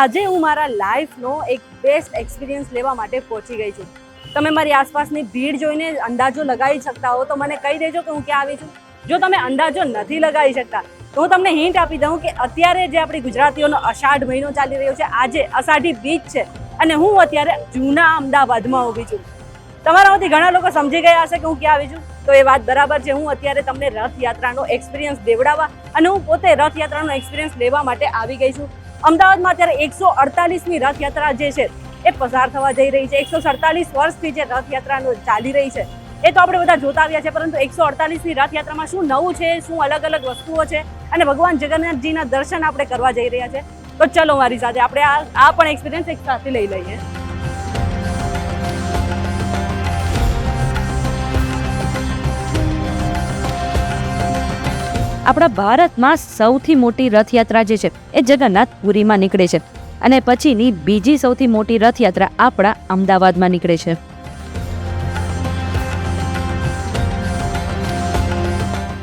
આજે હું મારા લાઈફનો એક બેસ્ટ એક્સપિરિયન્સ લેવા માટે પહોંચી ગઈ છું. તમે મારી આસપાસની ભીડ જોઈને અંદાજો લગાવી શકતા હો તો મને કહી દેજો કે હું ક્યાં આવી છું. જો તમે અંદાજો નથી લગાવી શકતા તો હું તમને હિન્ટ આપી દઉં કે અત્યારે જે આપણી ગુજરાતીઓનો અષાઢ મહિનો ચાલી રહ્યો છે, આજે અષાઢી બીજ છે અને હું અત્યારે જૂના અમદાવાદમાં ઊભી છું. તમારામાંથી ઘણા લોકો સમજી ગયા હશે કે હું ક્યાં આવી છું. તો એ વાત બરાબર છે. હું અત્યારે તમને રથયાત્રાનો એક્સપિરિયન્સ દેવડાવવા અને હું પોતે રથયાત્રાનો એક્સપિરિયન્સ લેવા માટે આવી ગઈ છું. અમદાવાદમાં અત્યારે 148મી રથયાત્રા જે છે એ પસાર થવા જઈ રહી છે. 147 વર્ષથી જે રથયાત્રાનો ચાલી રહી છે એ તો આપણે બધા જોતા આવ્યા છે, પરંતુ 148મી રથયાત્રામાં શું નવું છે, શું અલગ અલગ વસ્તુઓ છે અને ભગવાન જગન્નાથજીના દર્શન આપણે કરવા જઈ રહ્યા છે. તો ચલો મારી સાથે આપણે આ પણ એક્સપિરિયન્સ એક સાથે લઈ લઈએ. આપણા ભારતમાં સૌથી મોટી રથયાત્રા જે છે એ જગન્નાથપુરીમાં નીકળે છે અને પછીની બીજી સૌથી મોટી રથયાત્રા આપણા અમદાવાદમાં નીકળે છે.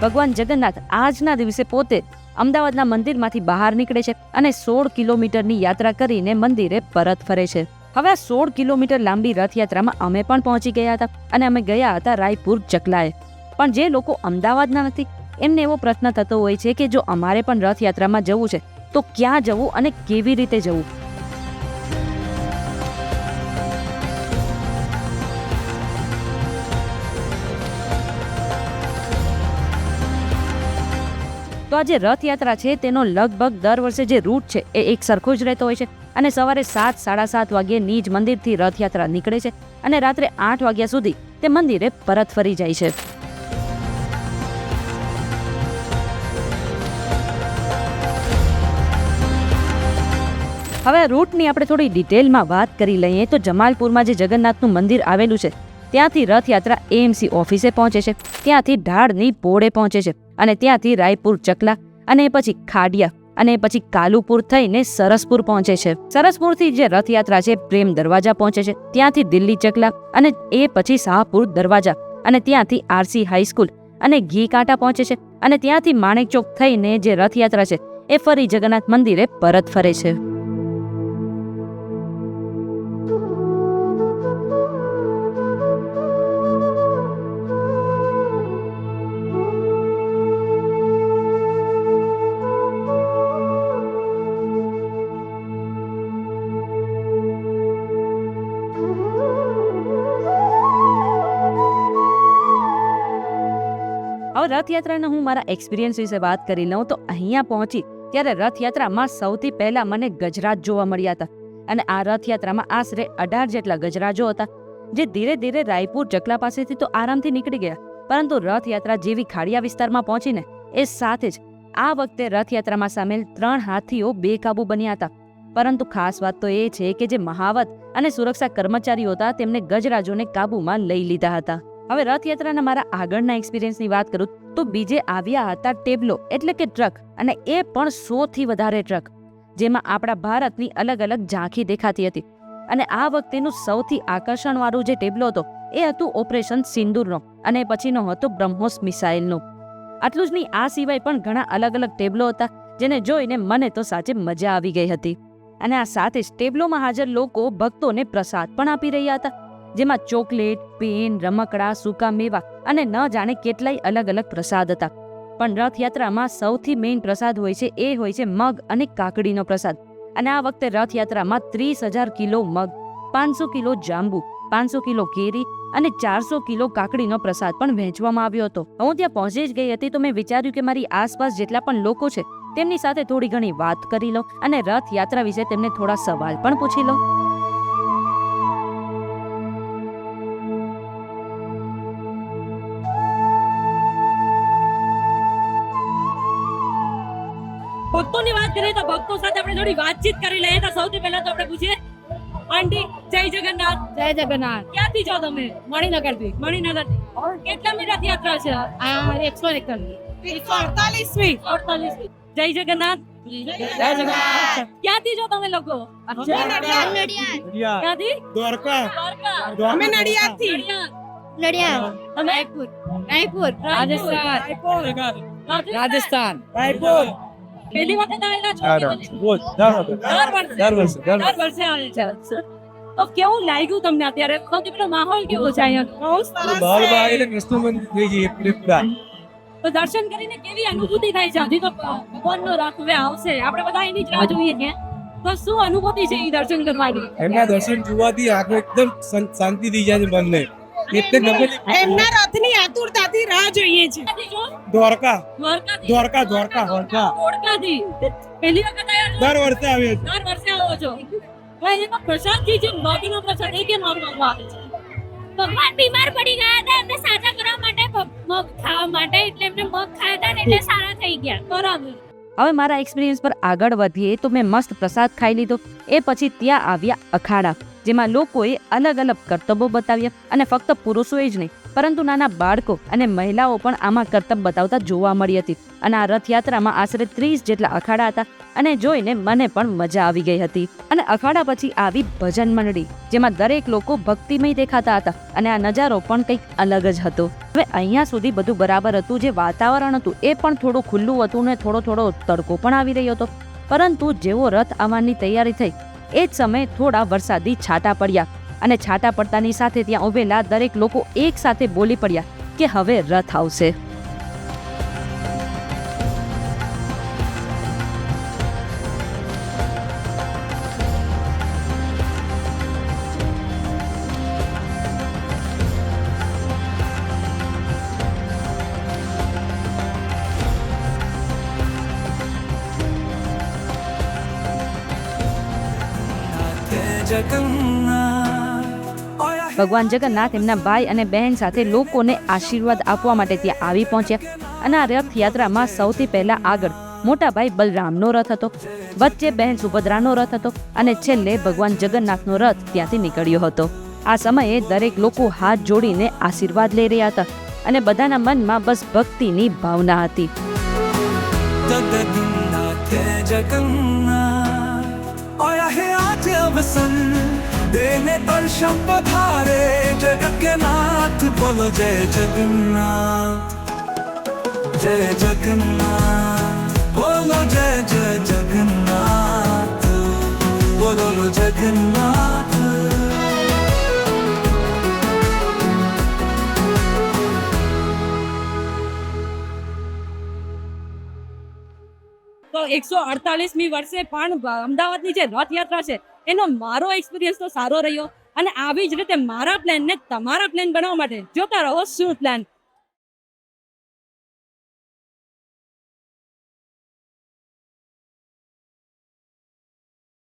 ભગવાન જગન્નાથ આજના દિવસે પોતે અમદાવાદના મંદિરમાંથી બહાર નીકળે છે અને 16 કિલોમીટરની યાત્રા કરીને મંદિરે પરત ફરે છે. હવે આ 16 કિલોમીટર લાંબી રથયાત્રામાં અમે પણ પહોંચી ગયા હતા અને અમે ગયા હતા રાયપુર ચકલાએ. પણ જે લોકો અમદાવાદના નથી એમને એવો પ્રશ્ન થતો હોય છે કે જો અમારે પણ રથયાત્રામાં જવું છે તો ક્યાં જવું અને કેવી રીતે જવું. તો આ જે રથયાત્રા છે તેનો લગભગ દર વર્ષે જે રૂટ છે એ એક સરખો જ રહેતો હોય છે અને સવારે 7, 7:30 વાગ્યે નિજ મંદિરથી રથયાત્રા નીકળે છે અને રાત્રે 8 વાગ્યા સુધી તે મંદિરે પરત ફરી જાય છે. હવે રૂટની આપણે થોડી ડિટેલમાં વાત કરી લઈએ તો જમાલપુરમાં જે જગન્નાથનું મંદિર આવેલું છે ત્યાંથી રથયાત્રા એએમસી ઓફિસે પહોંચે છે, ત્યાંથી ઢાળની પોળે પહોંચે છે અને ત્યાંથી રાયપુર ચકલા અને પછી ખાડિયા અને પછી કાલુપુર થઈને સરસપુર પહોંચે છે. સરસપુરથી જે રથયાત્રા છે પ્રેમ દરવાજા પહોંચે છે, ત્યાંથી દિલ્હી ચકલા અને એ પછી શાહપુર દરવાજા અને ત્યાંથી આરસી હાઈસ્કૂલ અને ઘી કાંટા પહોંચે છે અને ત્યાંથી માણેક ચોક થઈને જે રથયાત્રા છે એ ફરી જગન્નાથ મંદિરે પરત ફરે છે. રથયાત્રાના હું મારા એક્સપિરિયન્સ વિશે વાત કરી લઉં તો અહીંયા પહોંચી ત્યારે રથયાત્રામાં સૌથી પહેલા મને ગજરાજ જોવા મળ્યા હતા અને આ રથયાત્રામાં આશરે 18 જેટલા ગજરાજો હતા જે ધીરે ધીરે રાયપુર ચકલા પાસેથી તો આરામથી નીકળી ગયા, પરંતુ રથયાત્રા જેવી ખાડિયા વિસ્તારમાં પહોંચીને એ સાથે જ આ વખતે રથયાત્રામાં સામેલ 3 હાથીઓ બેકાબુ બન્યા હતા. પરંતુ ખાસ વાત તો એ છે કે જે મહાવત અને સુરક્ષા કર્મચારીઓ હતા તેમને ગજરાજોને કાબુમાં લઈ લીધા હતા. હવે રથયાત્રાના મારા આગળના એક્સપિરિયન્સની વાત કરું તો બીજે આવ્યા હતા ટેબ્લો એટલે કે ટ્રક, અને એ પણ 100થી વધારે ટ્રક જેમાં આપણા ભારતની અલગ અલગ ઝાંખી દેખાતી હતી. અને આ વખતેનું સૌથી આકર્ષણવાળું જે ટેબ્લો હતો એ હતું ઓપરેશન સિંદૂરનો અને પછીનો હતો બ્રહ્મોસ મિસાઇલનો. આટલું જ નહીં, આ સિવાય પણ ઘણા અલગ અલગ ટેબ્લો હતા જેને જોઈને મને તો સાચે મજા આવી ગઈ હતી. અને આ સાથે જ ટેબ્લોમાં હાજર લોકો ભક્તોને પ્રસાદ પણ આપી રહ્યા હતા, જેમાં ચોકલેટ, પેન, રમકડા, સૂકા મેવા અને ન જાણે કેટલાય અલગ અલગ પ્રસાદ હતા. પણ રથયાત્રામાં સૌથી મેઇન પ્રસાદ હોય છે એ હોય છે મગ અને કાકડીનો પ્રસાદ. અને આ વખતે રથયાત્રામાં 30,000 કિલો મગ, 500 કિલો જાંબુ, 500 કિલો કેરી અને 400 કિલો કાકડીનો પ્રસાદ પણ વહેંચવામાં આવ્યો હતો. હું ત્યાં પહોંચી જ ગઈ હતી તો મેં વિચાર્યું કે મારી આસપાસ જેટલા પણ લોકો છે તેમની સાથે થોડી ઘણી વાત કરી લો અને રથયાત્રા વિશે તેમને થોડા સવાલ પણ પૂછી લો. ભક્તોની વાત કરીએ તો ભક્તો સાથે આપણે થોડી વાતચીત કરી લઈએ. તો સૌથી પહેલા તો આપણે પૂછીએ, આંટી જય જગન્નાથ. જય જગન્નાથ. ક્યાંથી છો તમે? મણિનગરથી. મણિનગરથી. કેટલામી રથયાત્રા છે? આ 148મી. જય જગન્નાથ. જય જગન્નાથ. ક્યાંથી છો તમે લોકો? ક્યાંથી? દ્વારકા. અમે નડિયાદથી. નડિયાદ. તમે? રાયપુર. રાજસ્થાન. રાજસ્થાન. રાજસ્થાન. પહેલી વખત આવેલા છો આ કે રોજ દર વર્ષે દર વર્ષે આવે છે તો કેવું લાગ્યું તમને અત્યારે સૌથી પેલો માહોલ કેવો છે અહીંયા બહુ સરસ બાળમાં છે. આવીને કૃષ્ણ મંદિર થઈ જઈએ એટલે પૂરા તો દર્શન કરીને કેવી અનુભૂતિ થાય છે હજી તો ભગવાનનો રથ હવે આવશે આપણે બધા એની જ રાહ જોઈએ છીએ તો શું અનુભૂતિ છે એ દર્શન કરવાની એમના દર્શન જોવાથી આંખો એકદમ શાંતિ થઈ જાય છે મનને એટલે ગમે તે એમના રથની આતુરતાથી રાહ જોઈએ છે દ્વારકા દ્વારકાથી દ્વારકા દ્વારકા દ્વારકા ઓળખાથી પહેલી વખત આવ્યા દર વર્ષે આવે છે દર વર્ષે આવો છો ભાઈ એનો પ્રસાદથી જે મગનો પ્રસાદ એ કેમ આપવામાં આવે છે ભગવાન બીમાર પડી ગયા હતા એમને સાજા કરવા માટે મગ ખાવા માટે એટલે એમને મગ ખાયા હતા ને એટલે સારા થઈ ગયા બરાબર હવે મારા એક્સપિરિયન્સ પર આગળ વધીએ તો મેં મસ્ત પ્રસાદ ખાઈ લીધો. એ પછી ત્યાં આવ્યા અખાડા, જેમાં લોકોએ અલગ અલગ કરતબો બતાવ્યા અને ફક્ત પુરુષોએ જ નહીં પરંતુ નાના બાળકો અને મહિલાઓ પણ આમાં કરતબ બતાવતા જોવા મળી હતી. અને આ રથયાત્રામાં આશરે 30 જેટલા અખાડા હતા અને જોઈને મને પણ મજા આવી ગઈ હતી. અને અખાડા પછી આવી ભજન મંડળી, જેમાં દરેક લોકો ભક્તિમય દેખાતા હતા અને આ નજારો પણ કંઈક અલગ જ હતો. હવે અહીંયા સુધી બધું બરાબર હતું, જે વાતાવરણ હતું એ પણ થોડું ખુલ્લું હતું ને થોડો તડકો પણ આવી રહ્યો હતો. પરંતુ જેવો રથ આવવાની તૈયારી થઈ એ જ સમયે થોડા વરસાદી છાંટા પડ્યા અને છાંટા પડતાની સાથે ત્યાં ઉભેલા દરેક લોકો એક સાથે બોલી પડ્યા કે હવે રથ આવશે. ભગવાન જગન્નાથ એમના ભાઈ અને બહેન સાથે લોકોને આશીર્વાદ આપવા માટે ત્યાં આવી પહોંચ્યા. અને આ રથયાત્રામાં સૌથી પહેલા આગળ મોટા ભાઈ બલરામનો રથ હતો, વચ્ચે બહેન સુભદ્રાનો રથ હતો અને છેલ્લે ભગવાન જગન્નાથનો રથ ત્યાંથી નીકળ્યો હતો. આ સમયે દરેક લોકો હાથ જોડીને આશીર્વાદ લઈ રહ્યા હતા અને બધાના મનમાં બસ ભક્તિની ભાવના હતી. देने दर्शन पधारे जगत के नाथ बोलो जय जगन्नाथ जय जगन्नाथ बोलो जय जय जगन्नाथ बोलो जगन्नाथ. તો 148મી વર્ષે પણ અમદાવાદની જે રથયાત્રા છે એનો મારો એક્સપિરિયન્સ તો સારો રહ્યો. અને આવી જ રીતે મારા પ્લાન ને તમારા પ્લાન બનાવવા માટે જોતા રહો શું પ્લાન.